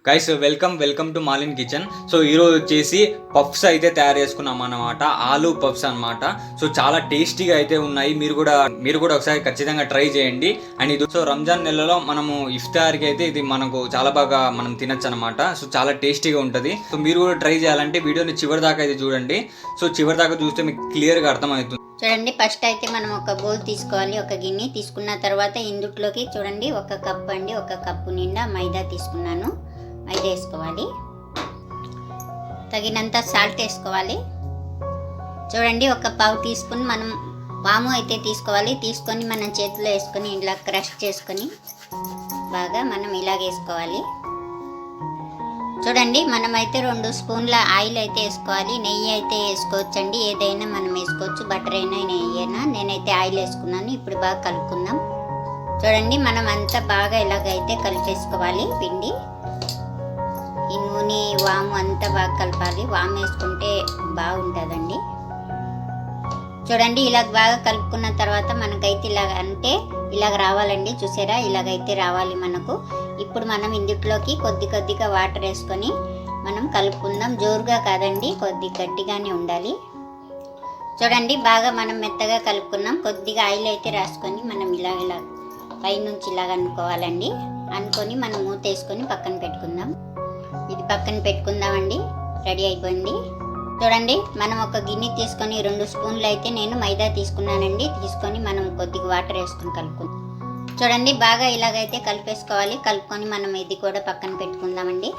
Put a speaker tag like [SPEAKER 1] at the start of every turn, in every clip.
[SPEAKER 1] Guys welcome to మాలిన్ kitchen. So ఈరోజు వచ్చేసి puffs అయితే తయారు చేసుకున్నాం అన్నమాట. ఆలూ పఫ్స్ అన్నమాట. సో చాలా టేస్టీగా అయితే ఉన్నాయి. మీరు కూడా ఒకసారి ఖచ్చితంగా ట్రై చేయండి. అండ్ ఇది సో రంజాన్ నెలలో మనము ఇఫ్తార్కి అయితే ఇది మనకు చాలా బాగా మనం తినచ్చు అనమాట. సో చాలా టేస్టీగా ఉంటుంది. సో మీరు కూడా ట్రై చేయాలంటే వీడియోని చివరి దాకా అయితే చూడండి. సో చివరి దాకా చూస్తే మీకు క్లియర్గా అర్థమవుతుంది.
[SPEAKER 2] చూడండి, ఫస్ట్ అయితే మనం ఒక బౌల్ తీసుకోవాలి, ఒక గిన్నె తీసుకున్న తర్వాత ఇందుట్లోకి చూడండి ఒక కప్పు అండి, ఒక కప్పు నిండా మైదా తీసుకున్నాను. మైదా వేసుకోవాలి, తగినంత సాల్ట్ వేసుకోవాలి. చూడండి, ఒక పావు టీ స్పూన్ మనం వాము అయితే తీసుకోవాలి. తీసుకొని మనం చేతిలో వేసుకొని ఇలా క్రష్ చేసుకొని బాగా మనం ఇలాగ వేసుకోవాలి. చూడండి, మనమైతే 2 స్పూన్ల ఆయిల్ అయితే వేసుకోవాలి. నెయ్యి అయితే వేసుకోవచ్చండి, ఏదైనా మనం వేసుకోవచ్చు, బటర్ అయినా నెయ్యి అయినా. నేనైతే ఆయిల్ వేసుకున్నాను. ఇప్పుడు బాగా కలుపుకుందాం. చూడండి, మనం అంతా బాగా ఇలాగైతే కలిపేసుకోవాలి. పిండి, ఈ నూనె, వాము అంతా బాగా కలపాలి. వాము వేసుకుంటే బాగుంటుందండి. చూడండి, ఇలాగ బాగా కలుపుకున్న తర్వాత మనకైతే ఇలాగ రావాలండి. చూసారా, ఇలాగైతే రావాలి మనకు. ఇప్పుడు మనం ఇందుట్లోకి కొద్దిగా వాటర్ వేసుకొని మనం కలుపుకుందాం. జోరుగా కాదండి, కొద్ది గట్టిగానే ఉండాలి. చూడండి, బాగా మనం మెత్తగా కలుపుకున్నాం. కొద్దిగా ఆయిల్ అయితే రాసుకొని మనం ఇలా పైనుంచి ఇలాగ అనుకోవాలండి. అనుకొని మనం మూత వేసుకొని పక్కన పెట్టుకుందాం. ఇది పక్కన పెట్టుకుందామండి. రెడీ అయిపోయింది. చూడండి, మనం ఒక గిన్నె తీసుకొని 2 స్పూన్లు అయితే నేను మైదా తీసుకున్నానండి. తీసుకొని మనం కొద్దిగా వాటర్ వేసుకొని కలుపుకుందాం. చూడండి, బాగా ఇలాగైతే కలిపేసుకోవాలి. కలుపుకొని మనం ఇది కూడా పక్కన పెట్టుకుందామండి.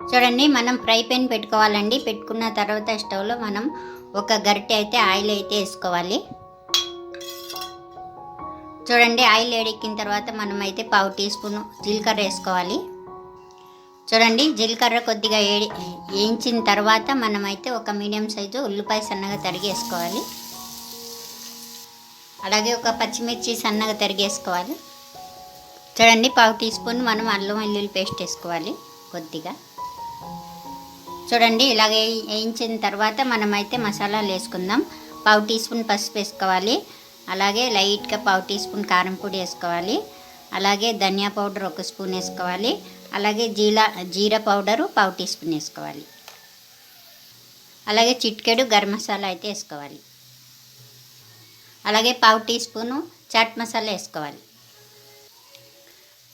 [SPEAKER 2] చూడండి, మనం ఫ్రై పాన్ పెట్టుకోవాలండి. పెట్టుకున్న తర్వాత స్టవ్లో మనం ఒక గరిటె అయితే ఆయిల్ అయితే వేసుకోవాలి. చూడండి, ఆయిల్ వేడెక్కిన తర్వాత మనం అయితే పావు టీ స్పూన్ జీలకర్ర వేసుకోవాలి. చూడండి, జీలకర్ర కొద్దిగా వేయించిన తర్వాత మనమైతే ఒక మీడియం సైజు ఉల్లిపాయ సన్నగా తరిగి వేసుకోవాలి. అలాగే ఒక పచ్చిమిర్చి సన్నగా తరిగి వేసుకోవాలి. చూడండి, పావు టీ స్పూన్ మనం అల్లం వెల్లుల్లి పేస్ట్ వేసుకోవాలి కొద్దిగా. చూడండి, ఇలాగే వేయించిన తర్వాత మనమైతే మసాలాలు వేసుకుందాం. పావు టీ స్పూన్ పసుపు వేసుకోవాలి. అలాగే లైట్గా పావు టీ స్పూన్ కారం పొడి వేసుకోవాలి. అలాగే ధనియా పౌడర్ 1 స్పూన్ వేసుకోవాలి. అలాగే జీరా పౌడరు పావు టీ స్పూన్ వేసుకోవాలి. అలాగే చిటికెడు గరం మసాలా అయితే వేసుకోవాలి. అలాగే పావు టీ స్పూను చాట్ మసాలా వేసుకోవాలి.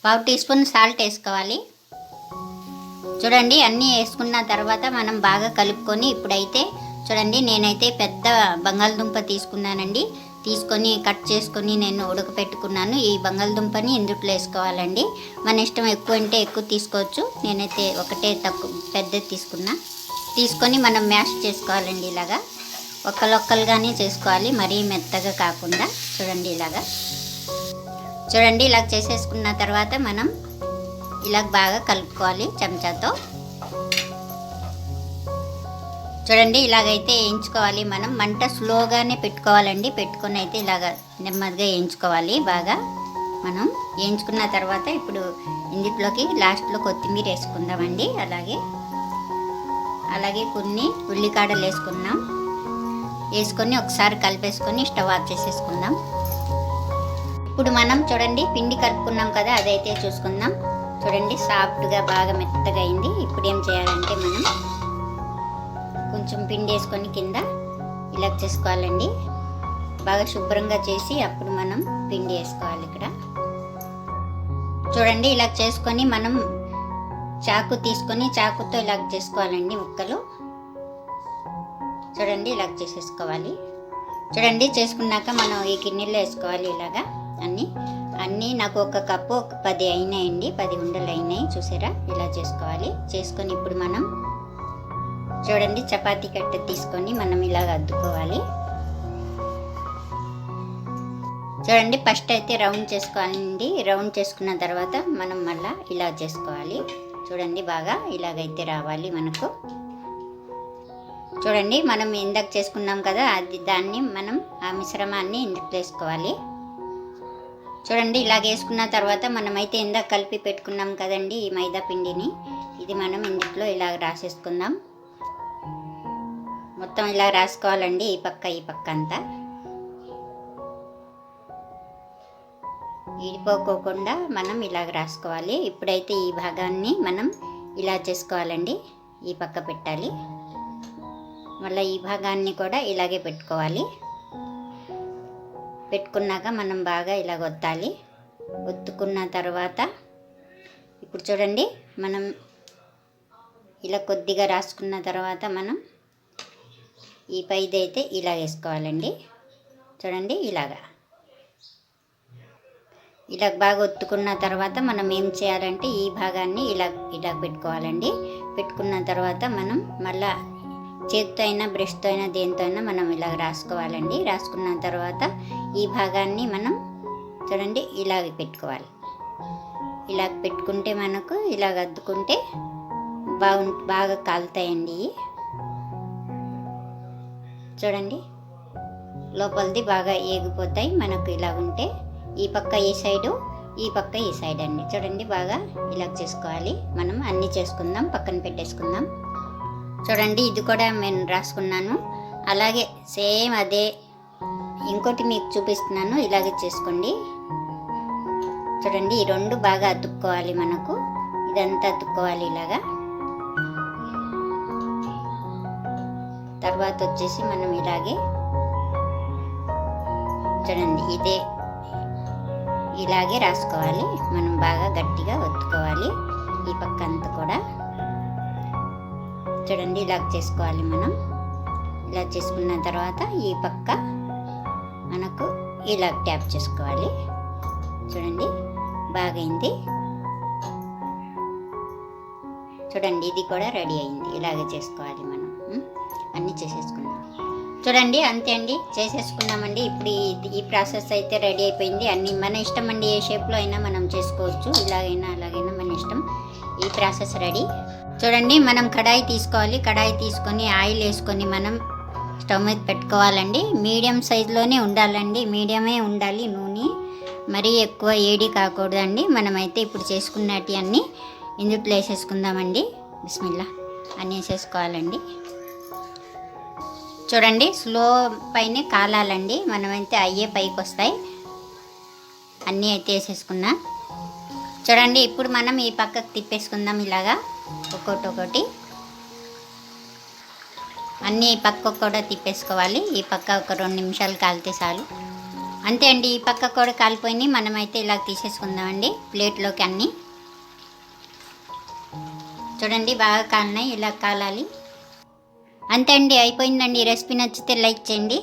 [SPEAKER 2] పావు టీ స్పూన్ సాల్ట్ వేసుకోవాలి. చూడండి, అన్నీ వేసుకున్న తర్వాత మనం బాగా కలుపుకొని ఇప్పుడైతే చూడండి, నేనైతే పెద్ద బంగాళదుంప తీసుకున్నానండి. తీసుకొని కట్ చేసుకొని నేను ఉడకపెట్టుకున్నాను. ఈ బంగాళదుంపని ఇందుట్లో వేసుకోవాలండి. మన ఇష్టం, ఎక్కువ అంటే ఎక్కువ తీసుకోవచ్చు. నేనైతే ఒకటే పెద్దది తీసుకొని మనం మ్యాష్ చేసుకోవాలండి. ఇలాగా ఒక్కలొక్కలుగానే చేసుకోవాలి, మరీ మెత్తగా కాకుండా. చూడండి, ఇలా చేసేసుకున్న తర్వాత మనం ఇలా బాగా కలుపుకోవాలి చెంచాతో. చూడండి, ఇలాగైతే వేయించుకోవాలి. మనం మంట స్లోగానే పెట్టుకోవాలండి. పెట్టుకొని అయితే ఇలాగ నెమ్మదిగా వేయించుకోవాలి. బాగా మనం వేయించుకున్న తర్వాత ఇప్పుడు ఇందులోకి లాస్ట్లో కొత్తిమీర వేసుకుందామండి. అలాగే కొన్ని ఉల్లికాడలు వేసుకున్నాం. వేసుకొని ఒకసారి కలిపేసుకొని స్టవ్ ఆఫ్ చేసేసుకుందాం. ఇప్పుడు మనం చూడండి, పిండి కలుపుకున్నాం కదా, అదైతే చూసుకుందాం. చూడండి, సాఫ్ట్గా బాగా మెత్తగా అయింది. ఇప్పుడు ఏం చేయాలంటే మనం కొంచెం పిండి వేసుకొని కింద ఇలా చేసుకోవాలండి. బాగా శుభ్రంగా చేసి అప్పుడు మనం పిండి వేసుకోవాలి. ఇక్కడ చూడండి, ఇలా చేసుకొని మనం చాకు తీసుకొని చాకుతో ఇలా చేసుకోవాలండి ముక్కలు. చూడండి, ఇలా చేసేసుకోవాలి. చూడండి, చేసుకున్నాక మనం ఈ గిన్నెలో వేసుకోవాలి. ఇలాగా అన్నీ నాకు ఒక కప్పు 10 అయినాయండి. 10 ఉండలు అయినాయి. చూసారా, ఇలా చేసుకోవాలి. చేసుకొని ఇప్పుడు మనం చూడండి, చపాతీ కట్ట తీసుకొని మనం ఇలాగ అద్దుకోవాలి. చూడండి, ఫస్ట్ అయితే రౌండ్ చేసుకోవాలండి. రౌండ్ చేసుకున్న తర్వాత మనం మళ్ళీ ఇలా చేసుకోవాలి. చూడండి, బాగా ఇలాగైతే రావాలి మనకు. చూడండి, మనం ఇందాక చేసుకున్నాం కదా, దాన్ని మనం ఆ మిశ్రమాన్ని ఇందుకు వేసుకోవాలి. చూడండి, ఇలాగ వేసుకున్న తర్వాత మనమైతే ఇందాక కలిపి పెట్టుకున్నాం కదండి ఈ మైదా పిండిని. ఇది మనం ఇందులో ఇలాగ రాసేసుకుందాం. మొత్తం ఇలా రాసుకోవాలండి, ఈ పక్క అంతా. విడిపోకోకుండా మనం ఇలాగ రాసుకోవాలి. ఇప్పుడైతే ఈ భాగాన్ని మనం ఇలా చేసుకోవాలండి. ఈ పక్క పెట్టాలి, మళ్ళీ ఈ భాగాన్ని కూడా ఇలాగే పెట్టుకోవాలి. పెట్టుకున్నాక మనం బాగా ఇలా ఒత్తాలి. ఒత్తుకున్న తర్వాత ఇప్పుడు చూడండి, మనం ఇలా కొద్దిగా రాసుకున్న తర్వాత మనం ఈ పైదైతే ఇలా వేసుకోవాలండి. చూడండి, ఇలా బాగా ఒత్తుకున్న తర్వాత మనం ఏం చేయాలంటే ఈ భాగాన్ని ఇలా పెట్టుకోవాలండి. పెట్టుకున్న తర్వాత మనం మళ్ళా చేతితో అయినా బ్రష్తో అయినా దేంతో అయినా మనం ఇలా రాసుకోవాలండి. రాసుకున్న తర్వాత ఈ భాగాన్ని మనం చూడండి ఇలాగ పెట్టుకోవాలి. ఇలా పెట్టుకుంటే మనకు ఇలాగ అద్దుకుంటే బాగా కాలుతాయండి. చూడండి, లోపలిది బాగా ఏగిపోతాయి మనకు ఇలా ఉంటే. ఈ పక్క ఈ సైడు, ఈ పక్క ఈ సైడ్ అండి. చూడండి, బాగా ఇలా చేసుకోవాలి. మనం అన్నీ చేసుకుందాం, పక్కన పెట్టేసుకుందాం. చూడండి, ఇది కూడా నేను రాసుకున్నాను. అలాగే సేమ్ అదే ఇంకోటి మీకు చూపిస్తున్నాను, ఇలాగే చేసుకోండి. చూడండి, ఈ రెండు బాగా అతుక్కోవాలి మనకు. ఇదంతా అతుక్కోవాలి ఇలాగా. తర్వాత వచ్చేసి మనం ఇలాగే చూడండి ఇలాగే రాసుకోవాలి. మనం బాగా గట్టిగా ఒత్తుకోవాలి ఈ పక్క అంతా కూడా. చూడండి, ఇలా చేసుకోవాలి మనం. ఇలా చేసుకున్న తర్వాత ఈ పక్క మనకు ఇలా ట్యాప్ చేసుకోవాలి. చూడండి, బాగైంది. చూడండి, ఇది కూడా రెడీ అయింది. ఇలాగే చేసుకోవాలి మనం. అన్నీ చేసేసుకున్నాం. చూడండి, అంతే అండి, చేసేసుకున్నామండి. ఇప్పుడు ఈ ప్రాసెస్ అయితే రెడీ అయిపోయింది. అన్నీ మన ఇష్టం అండి, ఏ షేప్లో అయినా మనం చేసుకోవచ్చు. ఇలాగైనా అలాగైనా మన ఇష్టం. ఈ ప్రాసెస్ రెడీ. చూడండి, మనం కడాయి తీసుకోవాలి. కడాయి తీసుకొని ఆయిల్ వేసుకొని మనం స్టవ్ మీద పెట్టుకోవాలండి. మీడియం సైజులోనే ఉండాలండి, మీడియమే ఉండాలి నూనె. మరీ ఎక్కువ ఏడి కాకూడదండి. మనమైతే ఇప్పుడు చేసుకున్నట్టు అన్నీ ఇందుట్లో వేసేసుకుందామండి. బిస్మిల్లా అన్నీ వేసేసుకోవాలండి. చూడండి, స్లో పైనే కాలాలండి. మనమైతే అయ్యే పైకి వస్తాయి. అన్నీ అయితే వేసేసుకున్నా. చూడండి, ఇప్పుడు మనం ఈ పక్కకు తిప్పేసుకుందాం. ఇలాగా ఒక్కొక్కటి అన్నీ ఈ పక్క కూడా తిప్పేసుకోవాలి. ఈ పక్క ఒక 2 నిమిషాలు కాలితే చాలు. అంతే అండి, ఈ పక్క కూడా కాలిపోయినాయి. మనమైతే ఇలా తీసేసుకుందామండి ప్లేట్లోకి అన్నీ. చూడండి, బాగా కాలినాయి. ఇలా కాలాలి. అంతే అండి, అయిపోయిందండి. రెసిపీ నచ్చితే లైక్ చేయండి.